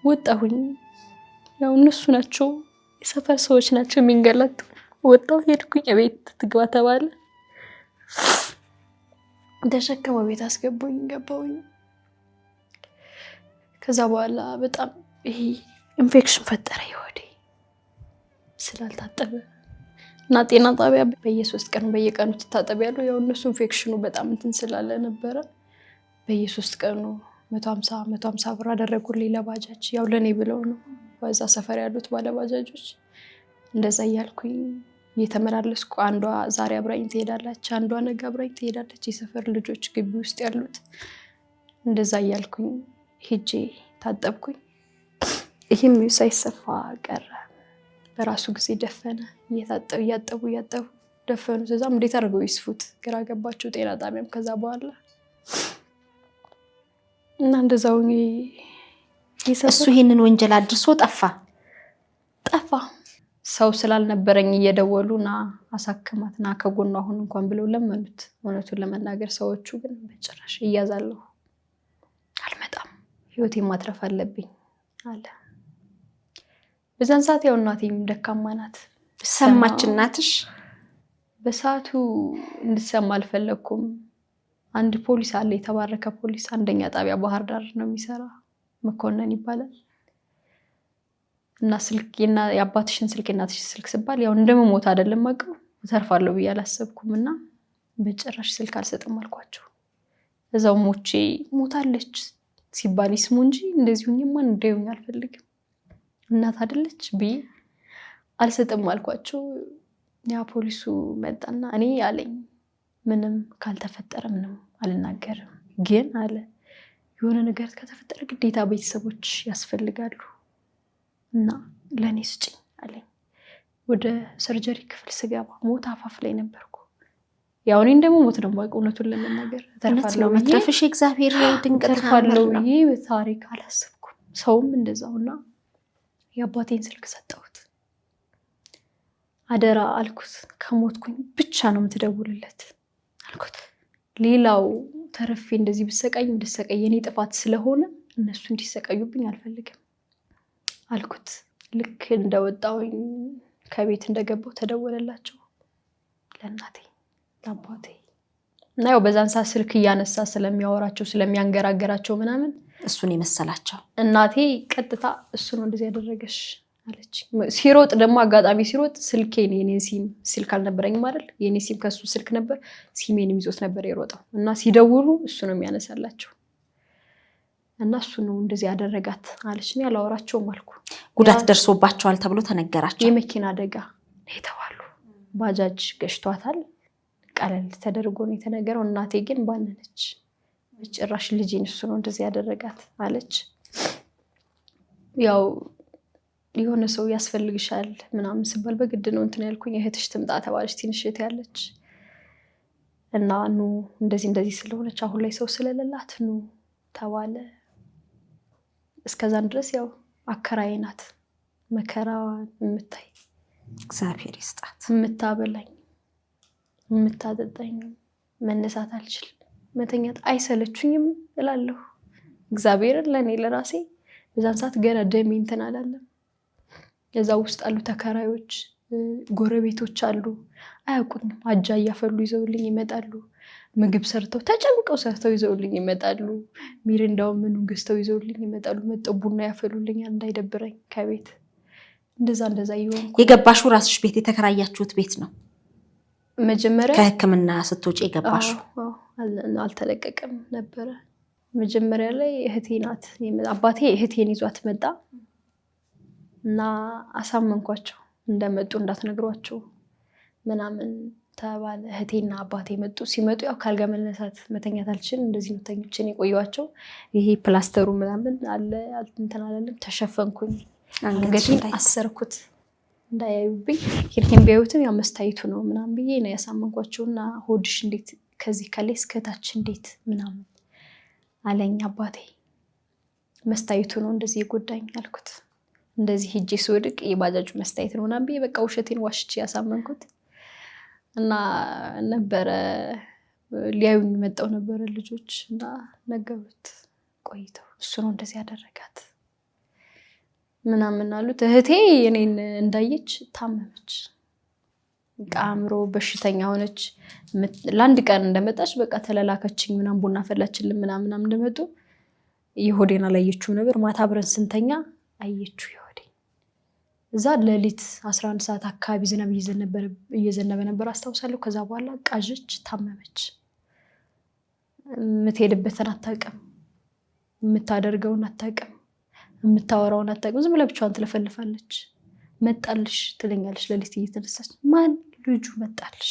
ወጣሁኝ። ያው እነሱ ናቸው የሰፈር ሰዎች ናቸው የሚንገላቱ። ወጣሁ ሄድኩኝ። ቤት ትግባ ተባለ። ተሸከመው ቤት አስገቡኝ፣ ገባሁኝ። ከዛ በኋላ በጣም ይሄ ኢንፌክሽን ፈጠረ ይወዴ ስላልታጠበ እና ጤና ጣቢያ በየ3 ቀኑ በየቀኑ ትታጠቢያለሁ። ያው እነሱ ኢንፌክሽኑ በጣም እንትን ስላለ ነበረ በየ3 ቀኑ 150 ብር አደረጉልኝ ለባጃጅ። ያው ለኔ ብለው ነው በዛ ሰፈር ያሉት ባለባጃጆች። እንደዛ እያልኩኝ እየተመላለስኩ አንዷ ዛሬ አብራኝ ትሄዳለች፣ አንዷ ነገ አብራኝ ትሄዳለች። የሰፈር ልጆች ግቢ ውስጥ ያሉት እንደዛ እያልኩኝ ሄጄ ታጠብኩኝ። ይሄም ሳይሰፋ ቀረ። በራሱ ጊዜ ደፈነ። እያጠቡ ደፈኑ። እዛም እንዴት አድርገው ይስፉት ግራ ገባቸው። ጤና ጣቢያም ከዛ በኋላ እና እንደዛው እሱ ይሄንን ወንጀል አድርሶ ጠፋ። ሰው ስላልነበረኝ እየደወሉና አሳክማትና ከጎኗ አሁን እንኳን ብለው ለመኑት። እውነቱን ለመናገር ሰዎቹ ግን በጭራሽ እያዛለሁ አልመጣም፣ ህይወቴን ማትረፍ አለብኝ አለ። በዛን ሰዓት ያው እናቴም ደካማ ናት። ሰማች እናትሽ? በሰዓቱ እንድትሰማ አልፈለኩም። አንድ ፖሊስ አለ፣ የተባረከ ፖሊስ፣ አንደኛ ጣቢያ ባህር ዳር ነው የሚሰራ፣ መኮንን ይባላል። እና ስልክና የአባትሽን ስልክ እናትሽ ስልክ ሲባል ያው እንደምሞት አይደለም አውቀው ተርፋለሁ ብዬ አላሰብኩም እና በጭራሽ ስልክ አልሰጥም አልኳቸው። እዛው ሞቼ ሞታለች ሲባል ይስሙ እንጂ እንደዚሁኝማ እንደውኝ አልፈልግም እናት አይደለች ብዬ አልሰጥም አልኳቸው። ያ ፖሊሱ መጣና እኔ አለኝ ምንም ካልተፈጠረ ምንም አልናገርም፣ ግን አለ የሆነ ነገር ከተፈጠረ ግዴታ ቤተሰቦች ያስፈልጋሉ እና ለኔ ስጪኝ አለኝ። ወደ ሰርጀሪ ክፍል ስገባ ሞት አፋፍ ላይ ነበርኩ። ያው እኔ እንደምሞት ነው የማውቀው። እውነቱን ለመናገር ተርፋለሁ መትረፍሽ እግዚአብሔር ድንቅ ተርፋለሁ ብዬ በታሪክ አላሰብኩም። ሰውም እንደዛውና የአባቴን ስልክ ሰጠሁት። አደራ አልኩት፣ ከሞትኩኝ ብቻ ነው የምትደውልለት አልኩት። ሌላው ተረፌ እንደዚህ ብሰቃይ እንድሰቃይ የኔ ጥፋት ስለሆነ እነሱ እንዲሰቃዩብኝ አልፈልግም አልኩት። ልክ እንደወጣሁኝ ከቤት እንደገባው ተደወለላቸው። ለእናቴ ለአባቴ እና ያው በዛን ሰዓት ስልክ እያነሳ ስለሚያወራቸው ስለሚያንገራገራቸው ምናምን እሱን የመሰላቸው እናቴ ቀጥታ እሱ ነው እንደዚህ ያደረገሽ አለች። ሲሮጥ ደግሞ አጋጣሚ ሲሮጥ ስልኬን የኔን ሲም ስልክ አልነበረኝም አይደል? የኔ ሲም ከሱ ስልክ ነበር። ሲሜን ይዞት ነበር የሮጠው እና ሲደውሉ እሱ ነው የሚያነሳላቸው እና እሱ ነው እንደዚህ ያደረጋት አለች። እኔ አላወራቸውም አልኩ። ጉዳት ደርሶባቸዋል ተብሎ ተነገራቸው። የመኪና አደጋ የተባሉ ባጃጅ ገሽቷታል። ቀለል ተደርጎ ነው የተነገረው። እናቴ ግን ባነነች። ጭራሽ ልጄን እሱ ነው እንደዚህ ያደረጋት አለች። ያው የሆነ ሰው ያስፈልግሻል ምናምን ሲባል በግድ ነው እንትን ያልኩኝ። እህትሽ ትምጣ ተባለች። ትንሽ እህት ያለች እና ኑ እንደዚህ ስለሆነች አሁን ላይ ሰው ስለሌላት ኑ ተባለ። እስከዛን ድረስ ያው አከራዬ ናት መከራዋን የምታይ። እግዚአብሔር ይስጣት። የምታበላኝ የምታጠጣኝ። መነሳት አልችልም፣ መተኛት አይሰለችኝም እላለሁ እግዚአብሔርን ለኔ ለራሴ። በዛን ሰዓት ገና ደሜ እንትን አላለም። እዛ ውስጥ አሉ ተከራዮች፣ ጎረቤቶች አሉ። አያውቁኝም። አጃ እያፈሉ ይዘውልኝ ይመጣሉ። ምግብ ሰርተው ተጨምቀው ሰርተው ይዘውልኝ ይመጣሉ። ሚሪንዳው ምኑን ገዝተው ይዘውልኝ ይመጣሉ። መጠው ቡና ያፈሉልኝ እንዳይደብረኝ ከቤት እንደዛ ይሆንኩ። የገባሽው ራስሽ ቤት የተከራያችሁት ቤት ነው? መጀመሪያ ከሕክምና ስትወጪ የገባሽው? አልተለቀቀም ነበረ። መጀመሪያ ላይ እህቴ ናት። አባቴ እህቴን ይዟት መጣ እና አሳመንኳቸው እንደመጡ እንዳትነግሯቸው ምናምን ተባለ። እህቴና አባቴ መጡ። ሲመጡ ያው ካልጋ መነሳት መተኛት አልችልም። እንደዚህ ነው ተኝቼን የቆየኋቸው። ይሄ ፕላስተሩ ምናምን አለ እንትን አላለም። ተሸፈንኩኝ። አንገቴን አሰርኩት እንዳያዩብኝ። ይሄን ቢያዩትም ያው መስታይቱ ነው ምናምን ብዬ ነው ያሳመንኳቸውና ሆድሽ እንዴት ከዚህ ከላይ እስከታች እንዴት ምናምን አለኝ አባቴ። መስታይቱ ነው እንደዚህ የጎዳኝ አልኩት። እንደዚህ ሂጄ ስወድቅ የባጃጁ መስታይት ነው ምናምን ብዬ በቃ ውሸቴን ዋሽቼ ያሳመንኩት እና ነበረ። ሊያዩኝ መጣው ነበረ ልጆች እና ነገሩት ቆይተው እሱ ነው እንደዚህ ያደረጋት ምናምን አሉት። እህቴ እኔን እንዳየች ታመመች። አእምሮ በሽተኛ ሆነች። ለአንድ ቀን እንደመጣች በቃ ተለላከችኝ ምናምን ቡና ፈላችልን ምናምን እንደመጡ የሆዴን አላየችውም ነበር። ማታ አብረን ስንተኛ አየችው የሆዴን። እዛ ሌሊት 11 ሰዓት አካባቢ ዝናብ እየዘነበ ነበር አስታውሳለሁ። ከዛ በኋላ ቃዠች፣ ታመመች። የምትሄድበትን አታውቅም፣ የምታደርገውን አታውቅም፣ የምታወራውን አታውቅም። ዝም ብላ ብቻዋን ትለፈልፋለች። መጣልሽ ትለኛለች ሌሊት እየተነሳች። ማን? ልጁ መጣልሽ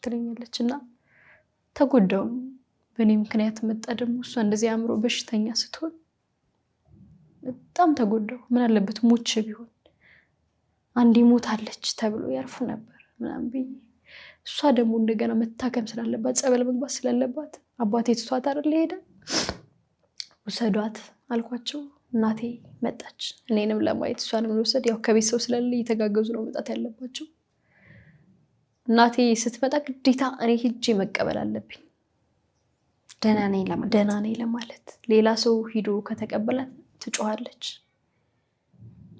ትለኛለች። እና ተጎዳው። በእኔ ምክንያት መጣ ደግሞ እሷ እንደዚህ አእምሮ በሽተኛ ስትሆን በጣም ተጎዳው። ምን አለበት ሞቼ ቢሆን አንዴ ሞታለች ተብሎ ያርፉ ነበር ምናምን ብዬ። እሷ ደግሞ እንደገና መታከም ስላለባት ጸበል መግባት ስላለባት አባቴ ትቷት አይደል ሄደ። ውሰዷት አልኳቸው። እናቴ መጣች እኔንም ለማየት እሷንም ለወሰድ። ያው ከቤት ሰው ስለሌለ እየተጋገዙ ነው መጣት ያለባቸው። እናቴ ስትመጣ ግዴታ እኔ ሂጄ መቀበል አለብኝ ደህና ነኝ ለማለት። ሌላ ሰው ሂዶ ከተቀበላት ትጮሃለች።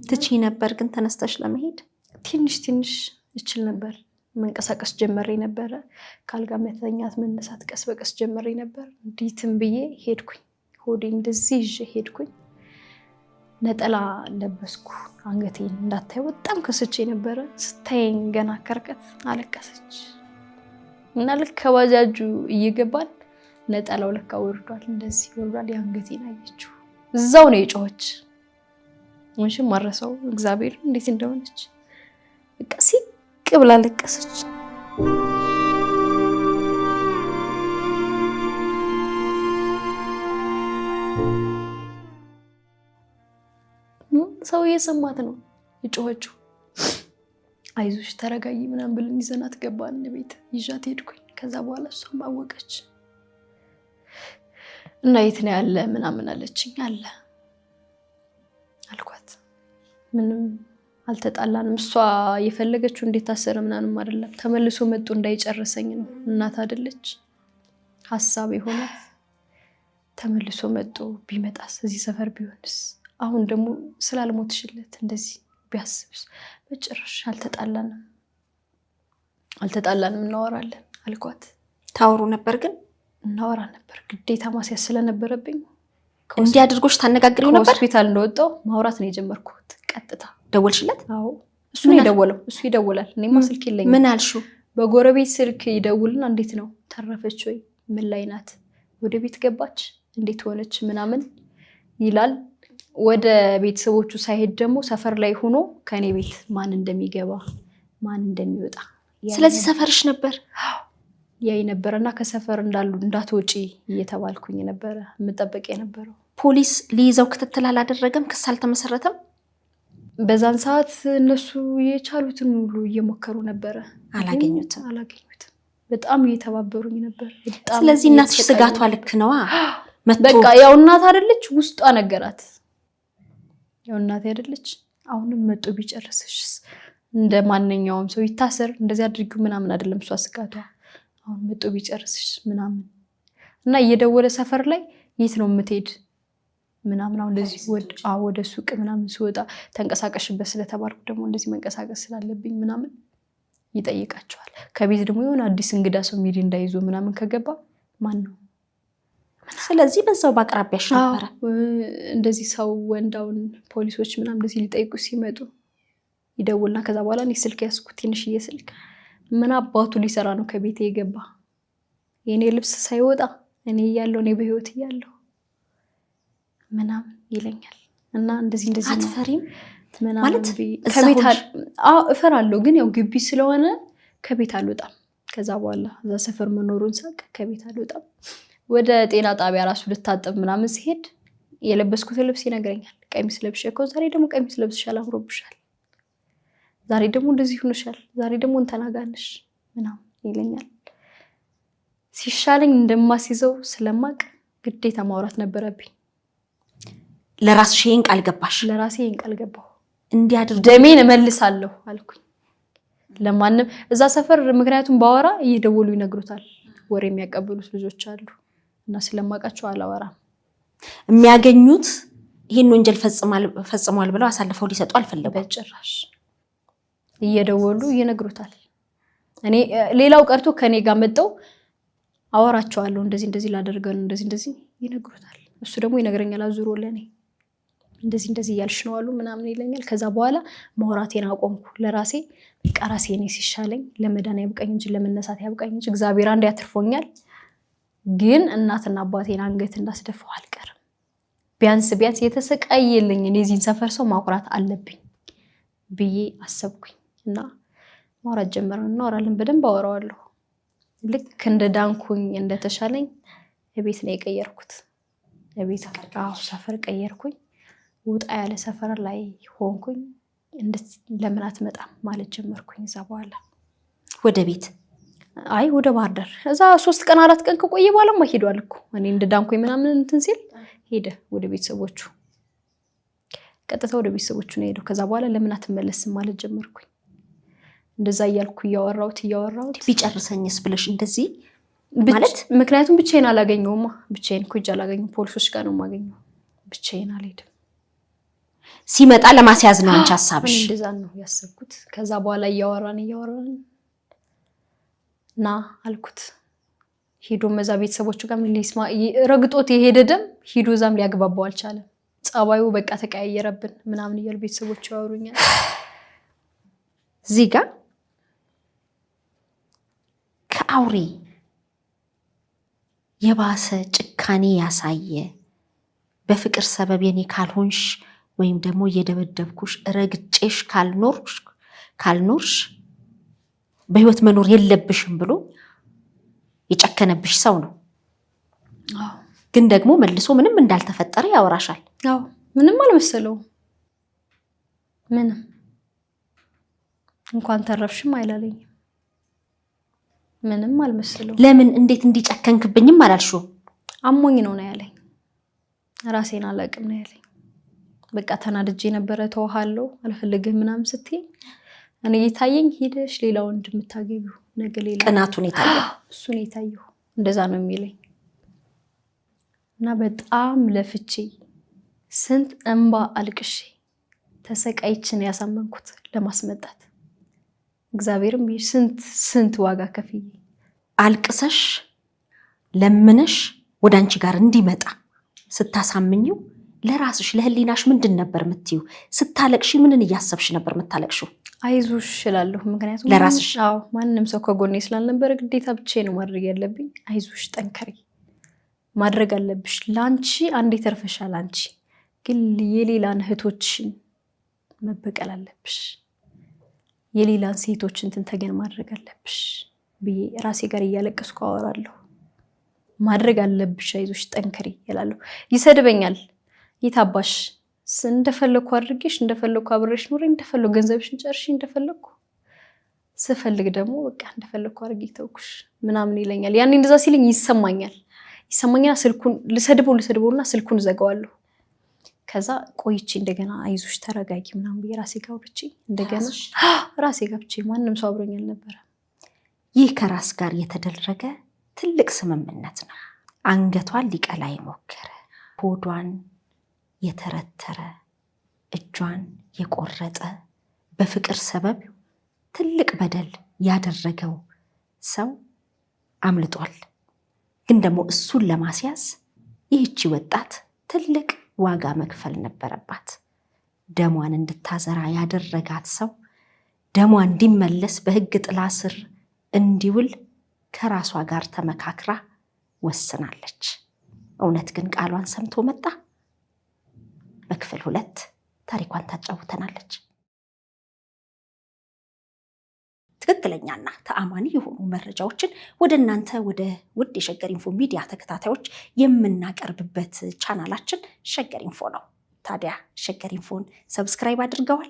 ትቺ ነበር ግን ተነስተሽ ለመሄድ? ትንሽ እችል ነበር። መንቀሳቀስ ጀመሬ ነበረ። ካልጋ መተኛት መነሳት ቀስ በቀስ ጀመሬ ነበር። እንዲትም ብዬ ሄድኩኝ። ሆዴ እንደዚህ ይዤ ሄድኩኝ። ነጠላ ለበስኩ። አንገቴን እንዳታይ በጣም ከስቼ ነበረ። ስታየኝ ገና ከርቀት አለቀሰች እና ልክ ከባጃጁ እየገባን ነጠላው ለካ ወርዷል። እንደዚህ ወርዷል። የአንገቴን አየችው። እዛው ነው የጮኸች። ምንሽም ማረሰው እግዚአብሔር እንዴት እንደሆነች በቃ ሲቅ ብላ ለቀሰች። ሰው እየሰማት ነው የጮኸችው። አይዞሽ ተረጋጊ ምናምን ብለን ይዘናት ገባን ቤት። ይዣት ሄድኩኝ። ከዛ በኋላ እሷም አወቀች እና የት ነው ያለ ምናምን አለችኝ። አለ አልኳት። ምንም አልተጣላንም። እሷ የፈለገችው እንዴት ታሰረ ምናምን አይደለም፣ ተመልሶ መጡ እንዳይጨርሰኝ ነው። እናት አይደለች ሀሳብ የሆናት። ተመልሶ መጡ ቢመጣስ፣ እዚህ ሰፈር ቢሆንስ፣ አሁን ደግሞ ስላልሞትሽለት እንደዚህ ቢያስብስ። በጭራሽ አልተጣላንም አልተጣላንም እናወራለን አልኳት። ታወሩ ነበር ግን እናወራ ነበር ግዴታ ማስያዝ ስለነበረብኝ እንዲህ አድርጎሽ ታነጋግሪው ነበር? ሆስፒታል እንደወጣው ማውራት ነው የጀመርኩት ቀጥታ። ደወልሽለት? አዎ እሱ ነው የደወለው። እሱ ይደውላል፣ እኔማ ስልክ የለኝም። ምን አልሽው? በጎረቤት ስልክ ይደውልና እንዴት ነው ተረፈች ወይ ምን ላይ ናት ወደ ቤት ገባች እንዴት ሆነች ምናምን ይላል። ወደ ቤተሰቦቹ ሳይሄድ ደግሞ ሰፈር ላይ ሆኖ ከኔ ቤት ማን እንደሚገባ ማን እንደሚወጣ ስለዚህ ሰፈርሽ ነበር ያይ ነበርና ከሰፈር እንዳትወጪ እየተባልኩኝ ነበር የምጠብቅ የነበረው። ፖሊስ ሊይዘው ክትትል አላደረገም? ክስ አልተመሰረተም? በዛን ሰዓት እነሱ የቻሉትን ሁሉ እየሞከሩ ነበር። አላገኙትም። በጣም እየተባበሩኝ ነበር። ስለዚህ እናትሽ ስጋቷ ልክ ነዋ። በቃ ያው እናት አይደለች ውስጧ ነገራት። ያው እናት አይደለች አሁንም መጦ ቢጨርስሽ እንደማንኛውም ሰው ይታሰር እንደዚህ አድርጊው ምናምን አይደለም እሷ ስጋቷ። አሁን መጦ ቢጨርስሽ ምናምን እና እየደወለ ሰፈር ላይ የት ነው የምትሄድ ምናምን አሁን እንደዚህ ወደ ሱቅ ምናምን ስወጣ ተንቀሳቀሽበት ስለተባልኩ ደግሞ እንደዚህ መንቀሳቀስ ስላለብኝ ምናምን ይጠይቃቸዋል። ከቤት ደግሞ የሆነ አዲስ እንግዳ ሰው ሚሪ እንዳይዞ ምናምን ከገባ ማን ነው? ስለዚህ በዛው ባቅራቢያሽ ነበር እንደዚህ ሰው ወንዳውን ፖሊሶች ምናምን እንደዚህ ሊጠይቁ ሲመጡ ይደውልና ከዛ በኋላ እኔ ስልክ ያስኩት ትንሽዬ ስልክ ምን አባቱ ሊሰራ ነው ከቤቴ የገባ የኔ ልብስ ሳይወጣ እኔ እያለሁ እኔ በህይወት እያለሁ ምናምን ይለኛል። እና እንደዚህ አትፈሪም ማለት ከቤት እፈራለሁ ግን ያው ግቢ ስለሆነ ከቤት አልወጣም። ከዛ በኋላ እዛ ሰፈር መኖሩን ሳቅ ከቤት አልወጣም። ወደ ጤና ጣቢያ ራሱ ልታጠብ ምናምን ሲሄድ የለበስኩት ልብስ ይነግረኛል። ቀሚስ ለብሼ እኮ ዛሬ ደግሞ ቀሚስ ለብስሻል አምሮብሻል፣ ዛሬ ደግሞ እንደዚህ ሆነሻል፣ ዛሬ ደግሞ እንተናጋነሽ ምናምን ይለኛል። ሲሻለኝ እንደማስይዘው ስለማቅ ግዴታ ማውራት ነበረብኝ። ለራስሽ ይሄን ቃል ገባሽ? ለራሴ ይሄን ቃል ገባሁ። እንዲያድርጉ ደሜን እመልሳለሁ አልኩኝ ለማንም እዛ ሰፈር። ምክንያቱም ባወራ እየደወሉ ይነግሩታል። ወሬ የሚያቀብሉት ልጆች አሉ እና ስለማቃቸው አላወራም። የሚያገኙት ይሄን ወንጀል ፈጽሟል ብለው አሳልፈው ሊሰጡ አልፈለጉም በጭራሽ። እየደወሉ ይነግሩታል። እኔ ሌላው ቀርቶ ከኔ ጋር መጣው አወራቸዋለሁ። እንደዚህ ላደርገው እንደዚህ ይነግሩታል። እሱ ደግሞ ይነግረኛል አዙሮ ለኔ እንደዚህ ያልሽ ነው አሉ ምናምን ይለኛል። ከዛ በኋላ ማውራቴን አቆምኩ ለራሴ። በቃ ራሴ እኔ ሲሻለኝ ለመዳን ያብቃኝ እንጂ ለመነሳት ያብቃኝ እንጂ እግዚአብሔር አንድ ያትርፎኛል። ግን እናትና አባቴን አንገት እንዳስደፋው አልቀርም። ቢያንስ የተሰቃየልኝ እነዚህን ሰፈር ሰው ማኩራት አለብኝ ብዬ አሰብኩኝ እና ማውራት ጀመርን። እናወራለን፣ በደንብ አወራዋለሁ። ልክ እንደ ዳንኩኝ እንደተሻለኝ ቤት ነው የቀየርኩት። ቤት ሰፈር ቀየርኩኝ። ወጣ ያለ ሰፈር ላይ ሆንኩኝ። ለምን አትመጣም ማለት ጀመርኩኝ። እዛ በኋላ ወደ ቤት ወደ ባህር ዳር እዛ 3 ቀን 4 ቀን ከቆየ በኋላማ ሄዷል እኮ እኔ እንደዳንኩኝ ምናምን እንትን ሲል ሄደ ወደ ቤተሰቦቹ። ቀጥታ ወደ ቤተሰቦቹ ነው ሄደው። ከዛ በኋላ ለምን አትመለስም ማለት ጀመርኩኝ። እንደዛ እያልኩ እያወራሁት ቢጨርሰኝስ ብለሽ እንደዚህ ማለት ምክንያቱም ብቻዬን አላገኘውማ። ብቻዬን እኮ አላገኘው፣ ፖሊሶች ጋር ነው የማገኘው። ብቻዬን አልሄድም። ሲመጣ ለማስያዝ ነው አንቺ ሐሳብሽ? እንደዛ ነው ያሰብኩት። ከዛ በኋላ እያወራን ና አልኩት። ሄዶ መዛ ቤተሰቦቹ ጋር ምን ሊስማ ረግጦት የሄደ ደም ሄዶ ዛም ሊያግባባው አልቻለም። ጸባዩ በቃ ተቀያየረብን ምናምን እያሉ ቤተሰቦቹ ያወሩኛል። እዚህ ጋር ከአውሬ የባሰ ጭካኔ ያሳየ በፍቅር ሰበብ የኔ ካልሆንሽ ወይም ደግሞ እየደበደብኩሽ ረግጬሽ ካልኖርሽ በህይወት መኖር የለብሽም ብሎ የጨከነብሽ ሰው ነው። ግን ደግሞ መልሶ ምንም እንዳልተፈጠረ ያወራሻል። ምንም አልመሰለው። ምንም እንኳን ተረፍሽም አይላለኝም። ምንም አልመሰለው። ለምን እንዴት እንዲጨከንክብኝም አላልሽው? አሞኝ ነው ያለኝ። ራሴን አላቅም ነው ያለኝ። በቃ ተናድጄ ነበረ። ተውሃለሁ አልፈልግም ምናምን ስትይ እኔ የታየኝ ሄደሽ ሌላ ወንድ የምታገቢው ነገ ሌላ ቅናቱን የታየው እሱን የታየው እንደዛ ነው የሚለኝ። እና በጣም ለፍቼ ስንት እንባ አልቅሼ ተሰቃይችን ያሳመንኩት ለማስመጣት። እግዚአብሔርም ስንት ዋጋ ከፍዬ አልቅሰሽ ለምነሽ ወደ አንቺ ጋር እንዲመጣ ስታሳምኝው ለራስሽ ለህሊናሽ ምንድን ነበር የምትይው? ስታለቅሺ ምንን እያሰብሽ ነበር የምታለቅሽው? አይዞሽ እላለሁ። ምክንያቱም ለራስሽ ማንም ሰው ከጎኔ ስላልነበረ ግዴታ ብቻዬን ነው ማድረግ ያለብኝ። አይዞሽ ጠንከሪ፣ ማድረግ አለብሽ። ለአንቺ አንዴ ተርፈሻል። አንቺ ግን የሌላን እህቶችን መበቀል አለብሽ፣ የሌላን ሴቶችን ተገን ማድረግ አለብሽ ብዬ ራሴ ጋር እያለቀስኩ አወራለሁ። ማድረግ አለብሽ፣ አይዞሽ ጠንከሪ እላለሁ። ይሰድበኛል። ይታባሽ እንደፈለኩ አድርጌሽ እንደፈለኩ አብሬሽ ኖሬ እንደፈለኩ ገንዘብሽን ጨርሽ እንደፈለኩ ስፈልግ ደግሞ በቃ እንደፈለኩ አድርጌ ተውኩሽ ምናምን ይለኛል። ያኔ እንደዛ ሲለኝ ይሰማኛል። ስልኩን ልሰድበውና ስልኩን ዘጋዋለሁ። ከዛ ቆይቼ እንደገና አይዞሽ ተረጋጊ ምናምን ብዬ ራሴ ጋር አውርቼ እንደገና ራሴ ጋር ብቻ ማንም ሰው አብሮኝ አልነበረ። ይህ ከራስ ጋር የተደረገ ትልቅ ስምምነት ነው። አንገቷን ሊቀላ የሞከረ ሆዷን የተረተረ እጇን የቆረጠ በፍቅር ሰበብ ትልቅ በደል ያደረገው ሰው አምልጧል። ግን ደግሞ እሱን ለማስያዝ ይህቺ ወጣት ትልቅ ዋጋ መክፈል ነበረባት። ደሟን እንድታዘራ ያደረጋት ሰው ደሟ እንዲመለስ በሕግ ጥላ ስር እንዲውል ከራሷ ጋር ተመካክራ ወስናለች። እውነት ግን ቃሏን ሰምቶ መጣ? በክፍል 2 ታሪኳን ታጫውተናለች። ትክክለኛና ተአማኒ የሆኑ መረጃዎችን ወደ እናንተ ወደ ውድ የሸገር ኢንፎ ሚዲያ ተከታታዮች የምናቀርብበት ቻናላችን ሸገር ኢንፎ ነው። ታዲያ ሸገር ኢንፎን ሰብስክራይብ አድርገዋል?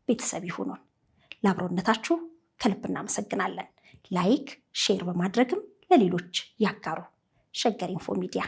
ቤተሰብ ይሁኑን። ለአብሮነታችሁ ከልብ እናመሰግናለን። ላይክ፣ ሼር በማድረግም ለሌሎች ያጋሩ። ሸገር ኢንፎ ሚዲያ